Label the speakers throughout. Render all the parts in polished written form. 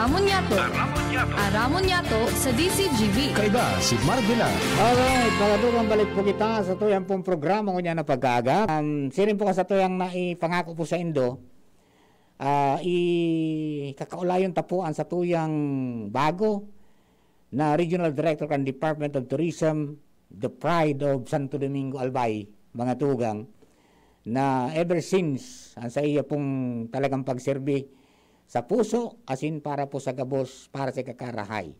Speaker 1: Aramon Yato sa DCGB.
Speaker 2: Kaiba si Marvila.
Speaker 3: Alright, pagadugang balik po kita sa tuyang pong programa ko niya na paggaga. Sirin po ka sa tuyang na ipangako po sa Indo. Kakaulayon tapuan sa tuyang bago na Regional Director ng Department of Tourism, the pride of Santo Domingo Albay, mga tugang, na ever since ang sa iya pong talagang pagserbi sa puso, asin para po sa gabos, para sa kakarahay.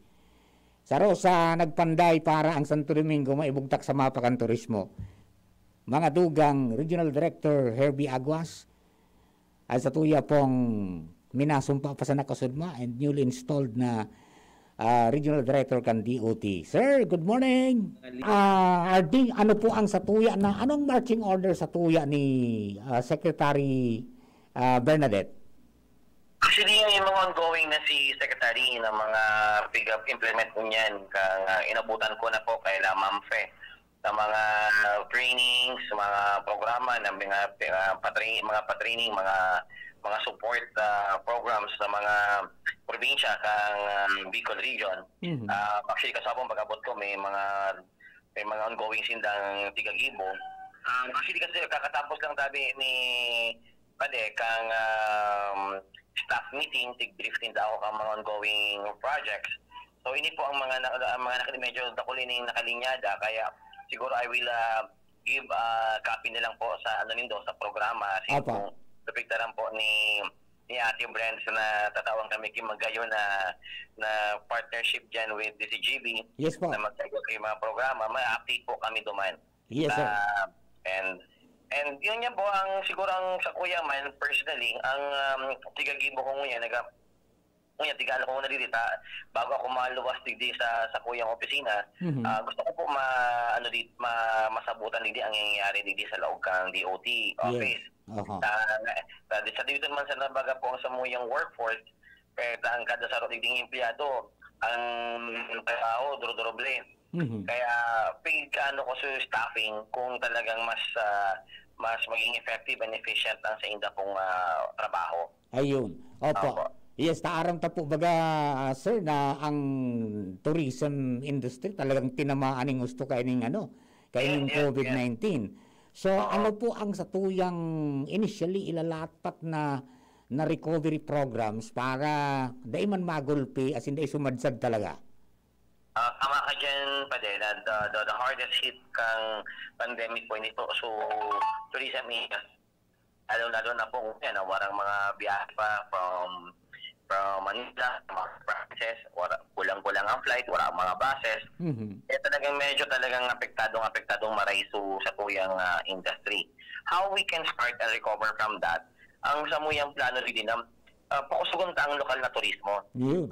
Speaker 3: Sa Rosa, nagpanday para ang Santo Domingo maibugtak sa mapa kan turismo. Mga dugang Regional Director Herbie Aguas, at sa tuya pong minasumpa pa sa nakasudma and newly installed na Regional Director kan DOT. Sir, good morning. RD, ano po ang sa tuya na, anong marching order sa tuya ni Secretary Bernadette?
Speaker 4: Actually, yung mga ongoing na si Secretary ng mga pick-up implement ko niyan, inabutan ko na po kay La Mamfe sa mga trainings, mga programa ng mga patraining, mga support programs sa mga probinsya kang Bicol region. Actually, kasabong pag-abot ko may mga ongoing sindang Tigagibo. Actually, kasi kakatapos lang tabi ni Pade kang staff meeting, tig-drifting daw ang mga ongoing projects. So, ini po ang mga medyo dakulining nakalinyada, kaya siguro I will give copy na lang po sa sa programa. Kasi kung napigtaran po ni Ate Brand na tatawang kami kimagayo na partnership dyan with DCGB.
Speaker 3: Yes po.
Speaker 4: Na magtayo kayo mga programa, ma-update po kami duman.
Speaker 3: Yes sir.
Speaker 4: And yun nga po ang siguro ang sa kuya man personally ang tigagibo ko ngayon tigala ko na dito bago ako maluwas dito sa kuyang opisina. Gusto ko po masabutan dito ang nangyayari dito sa loob kang DOT office. Yes. Sa dito man sa nabaga po sa muyang workforce kaya ang kada sa ding empleyado ang trabaho duro-doble. Kaya ko sa staffing kung talagang mas maging effective and efficient ang sa inda pong trabaho.
Speaker 3: Ayun. Opo. Yes, taaram ta po baga sir na ang tourism industry talagang tinamaan ng gusto kaining COVID-19. So ano po ang sa tuyang initially ilalapat na recovery programs para daiman magulpi as in day sumadsad talaga?
Speaker 4: Tama ka dyan, Pade, the hardest hit kang pandemic po nito. So, tourism is, lalo na po warang mga biyahe pa from Manila, mga provinces, kulang-kulang ang flight, wala mga buses. Kaya talagang apektadong maraiso sa tuyang industry. How we can start and recover from that? Ang sa muyang plano rin pakusugon ang lokal na turismo. We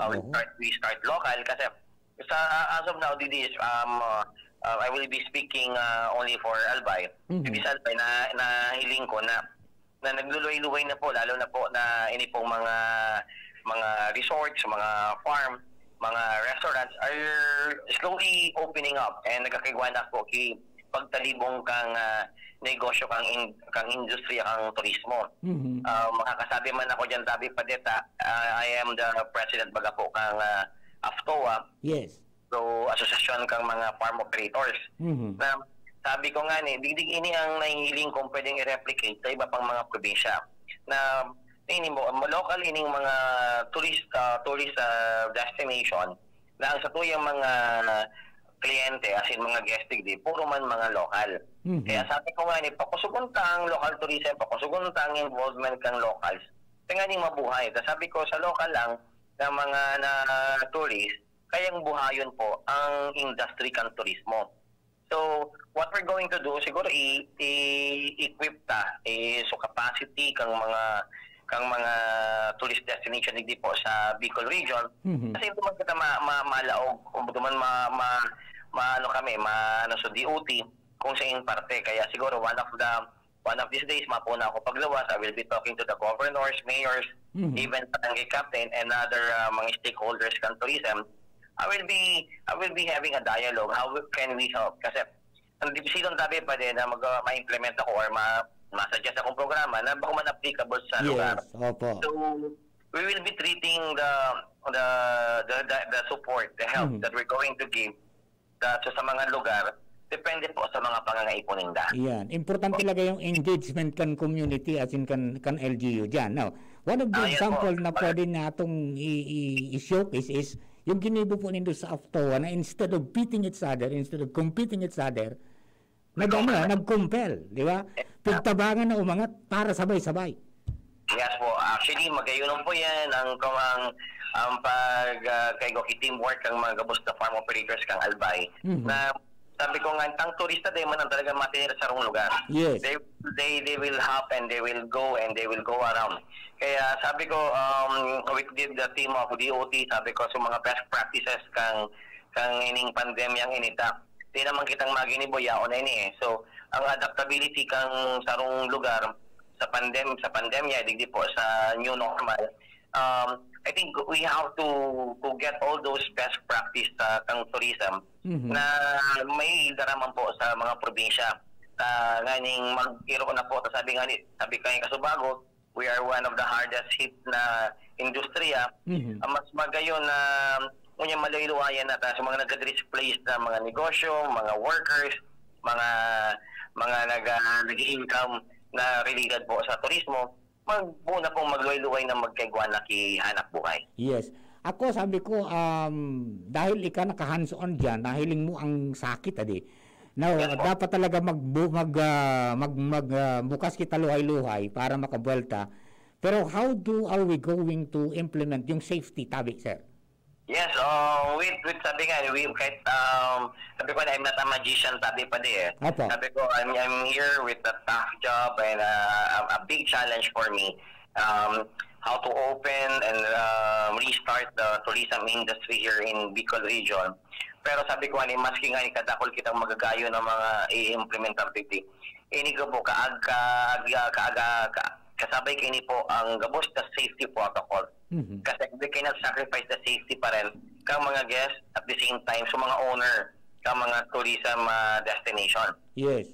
Speaker 4: start local kasi as of now, I will be speaking only for Albay. Ibig sa Albay na hiling ko na nagluluway-luway na po, lalo na po na ini pong mga resorts, mga farm, mga restaurants are slowly opening up and nagkakigwanak po pagtalibong kang negosyo kang industriya kang turismo. Makakasabi man ako dyan, sabi Padeta, I am the president baga po kang AFTOA.
Speaker 3: Yes.
Speaker 4: So, asosasyon kang mga farm operators. Na sabi ko nga digdig ini ang nahihiling kong pwedeng i-replicate sa iba pang mga probinsya. Na local ining mga tourist destination na ang sa tuyang mga kliyente, as in mga guest digdi, puro man mga local. Kaya sabi ko nga pakusugunta ang local tourism, pakusugunta ang involvement kang locals. Kaya nga mabuhay. Sabi ko sa local lang, ng mga tourist, kayang buhayon po ang industry kan turismo. So, what we're going to do, siguro i-equip so capacity kang mga tourist destination hindi po sa Bicol region. Kasi duman kita malaog, duman sa DOT kung sa in parte. Kaya siguro one of these days mapuna ako paglawas. I will be talking to the governors, mayors, even barangay captain and other mga stakeholders kan tourism. I will be having a dialogue. How can we help? Kasi ang division tabi pa din na ma-implement ako or ma-suggest akong programa na baka man applicable sa lugar.
Speaker 3: Opo.
Speaker 4: So, we will be treating the support, the help that we're going to give sa mga lugar, depende po sa mga pangangaipo ninda.
Speaker 3: Yan. Importante talaga yung engagement kan community as in kan LGU dyan. Now, one of the example na pwede natong i-showcase is yung ginibo po nindo sa AFTOA na instead of beating each other, instead of competing each other, nag-compel, di ba? Pagtabangan na umangat para sabay-sabay.
Speaker 4: Yes po. Actually, magayunan po yan ang kay teamwork ang mga gabos na farm operators kang Albay na sabi ko nga, ang turista din man ang talaga matinira sa rong lugar.
Speaker 3: Yes.
Speaker 4: They will hop and they will go and they will go around. Kaya sabi ko, with the team of DOT, sabi ko, sa mga best practices kang ining pandemyang inita, di naman kitang maginiboya o na ini eh. So, ang adaptability kang sarong lugar sa pandemya, digdi po sa new normal, I think we have to get all those best practice kang tourism na may daraman po sa mga probinsya. Nganing mag-iro na po, sabi kayo Kasubagot, we are one of the hardest hit na industriya. Mas magayon na ngunya malayluwayan na sa mga nag-displace na mga negosyo, mga workers, mga nag-income na related po sa turismo, muna pong magluway-luway na magkaigwa na hanap buhay.
Speaker 3: Yes. Ako sabi ko, dahil ikaw naka-hands-on dyan, nahiling mo ang sakit, adi. Now, yes, dapat talaga bukas kita luhay-luhay para makabuelta. Pero how are we going to implement yung safety, tabi, sir?
Speaker 4: Yes, with sabi nga, kahit, sabi ko na I'm not a magician, tabi pa di eh.
Speaker 3: Apo.
Speaker 4: Sabi ko, I'm here with a tough job and a big challenge for me. How to open and restart the tourism industry here in Bicol region. Pero sabi ko, maski nga kadakol kitang magagayo ng mga i-implement activity. Ini ko po, kasabay kini po ang gabos na safety protocol. Kasi they cannot sacrifice the safety pa rin kang mga guests at the same time sa mga owner kang mga tourism destination.
Speaker 3: Yes.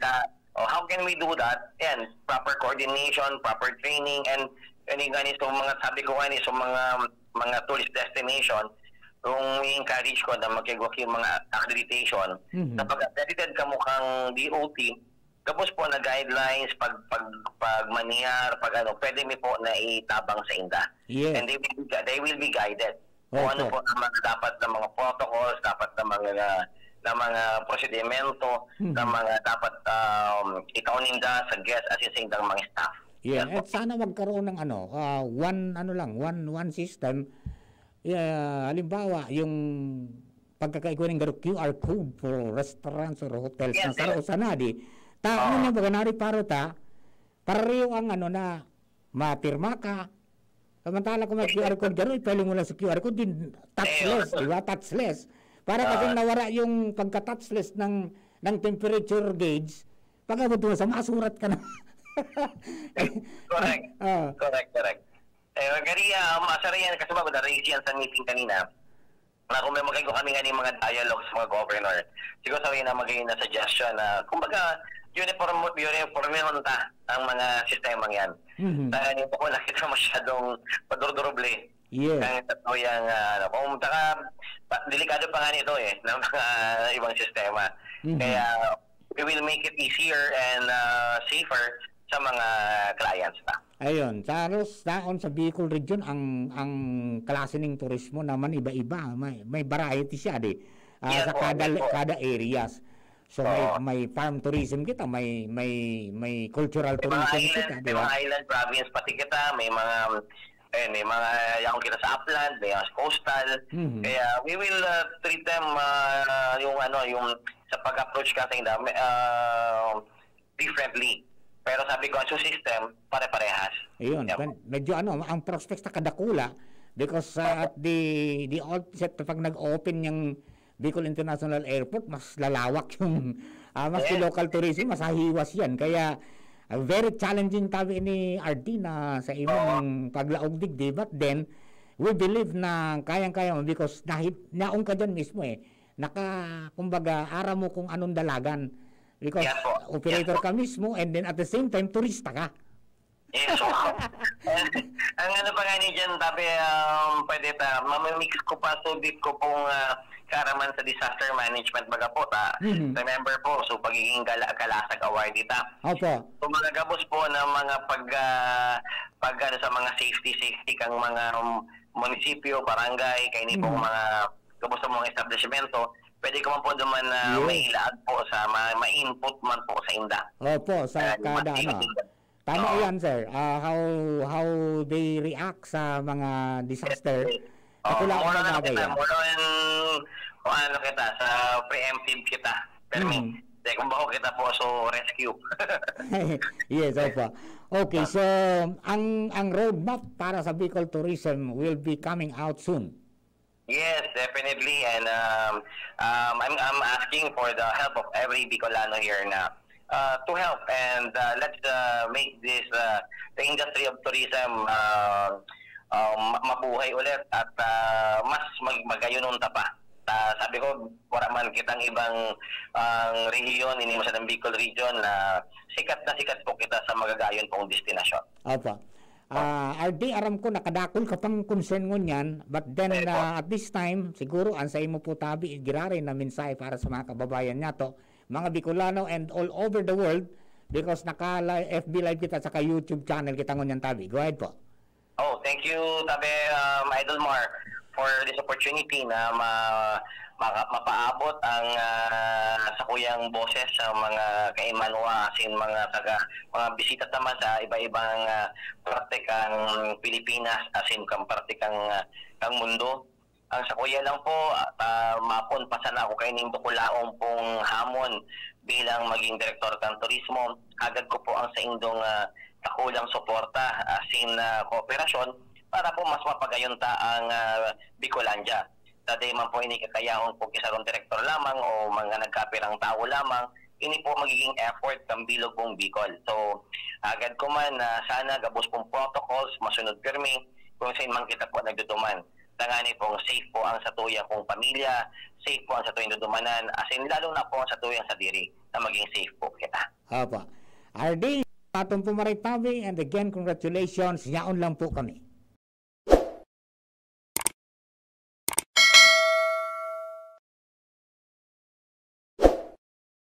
Speaker 4: How can we do that? Yan, proper coordination, proper training, and gani so mga sabi ko so mga tourist destination, kung i-encourage ko na mag-igwak yung mga accreditation, kapag accredited ka mo kang DOT, tapos po na guidelines, pag maniyar, pwede mi po na itabang sa inda.
Speaker 3: Yes.
Speaker 4: And they will be guided. Kung ano po ang dapat na mga protocols, dapat na mga prosedimento, na mga dapat ikaw ninda sa guest as in sa mga staff.
Speaker 3: Yeah, at sana magkaroon ng one system. Halimbawa, yung pagkakaikuha ng QR code for restaurants or hotels na sa sanadi. Ano na baga nari pareho ang na mapirma ka. Samantala kung may QR code dyan, ipailing mo lang sa QR code, din touchless, di ba? Touchless. Para kasi nawara yung pagka-touchless ng temperature gauge, pag abot mo sa masurat ka na.
Speaker 4: Correct. Masara yan, kasi ba, na-raise yan sa meeting kanina, na kung may magagawa kami nga ng mga dialogue sa mga governor, siguro sabihin na magayon na suggestion na, kumbaga, uniform ta ang mga sistemang yan. Dahil ito ko nakita masyadong padurduroble.
Speaker 3: Yeah.
Speaker 4: Kaya ito yung, kung delikado pa nga nito ng mga ibang sistema. Kaya, we will make it easier and safer sa mga clients na.
Speaker 3: Ayun, taon sa Bicol region ang klase ng turismo naman iba-iba, may variety siya sa kada areas. So may farm tourism kita, may cultural tourism kita, di ba?
Speaker 4: May mga island province pati kita, may mga yakong kita sa upland, may mga coastal. Kaya we will treat them yung sa pag-approach kasi differently. Pero sabi ko, ang system, pare-parehas.
Speaker 3: Ayun, medyo ang prospects na kadakula because at the outset, pag nag-open yung Bicol International Airport, mas lalawak yung local tourism, mas hahiwas yan. Kaya, very challenging tabi ni RD na sa imong paglaog digdi. But then, we believe na kayang-kaya mo because naong ka dyan mismo kumbaga, ara mo kung anong dalagan. Because operator ka mismo and then at the same time, turista ka.
Speaker 4: Yes, so, ang ano pa nga ni dyan, tabi, pwede mamimix ko pa, subit ko pong karaman sa disaster management baga po, remember po, so pagiging kalasag awardee ta.
Speaker 3: Opo.
Speaker 4: So mga gabos po ng mga pag ano, sa mga safety kang mga munisipyo, barangay, kay ni pong mga gabos sa mga establishmento, pwede ko man po duman na mailaag po sa ma-input man po sa inda.
Speaker 3: Opo, sa kada ano. Tama yan, sir. How they react sa mga disaster. Katulad
Speaker 4: mura
Speaker 3: ng
Speaker 4: na
Speaker 3: bagay
Speaker 4: kita,
Speaker 3: yan.
Speaker 4: mura ano kita, sa preemptive kita. Pero kung bako kita po, so rescue.
Speaker 3: Yes, opo. Okay, so ang roadmap para sa Bicol tourism will be coming out soon.
Speaker 4: Yes, definitely. And I'm asking for the help of every Bicolano here na to help and let's make this the industry of tourism mabuhay ulit at mas magayunon ta pa. Sabi ko, wala man kitang ibang rehiyon, ini mo sa Bicol region na sikat po kita sa magagayon pong destinasyon.
Speaker 3: Opo. RD, aram ko nakadakol ka pang concern mo niyan, but then at this time, siguro ang sa imo po tabi, girare na mensahe para sa mga kababayan niya to, mga Bicolano and all over the world, because naka-FB live kita sa YouTube channel kita ngunyan tabi. Go ahead po.
Speaker 4: Oh, thank you, Tabi, Idol Mar, for this opportunity na mapaabot ang sakuyang boses sa mga kaimanwa, asin mga bisita naman sa iba-ibang praktikang Pilipinas, asin kang praktikang kang mundo. Ang sakuya lang po, mapon pa sana ako kay ning Bukulaong pong hamon bilang maging direktor ng turismo. Agad ko po ang sa indong takulang suporta, asin kooperasyon para po mas mapagayunta ang Bicolandia. Dati man po ini kakayahon po kisarong direktor lamang o mga nagkapirang tao lamang, ini po magiging effort ng bilog pong Bicol. So, agad ko man sana gabos pong protocols, masunod pirmi, kung saan man kita po nagduduman. Tangani pong safe po ang satuya kong pamilya, safe po ang satuyang dudumanan, asin lalo na po ang satuyang sa diri na maging safe po kita.
Speaker 3: Opo. RD, atong pumaray tabi, and again, congratulations. Yaon lang po kami.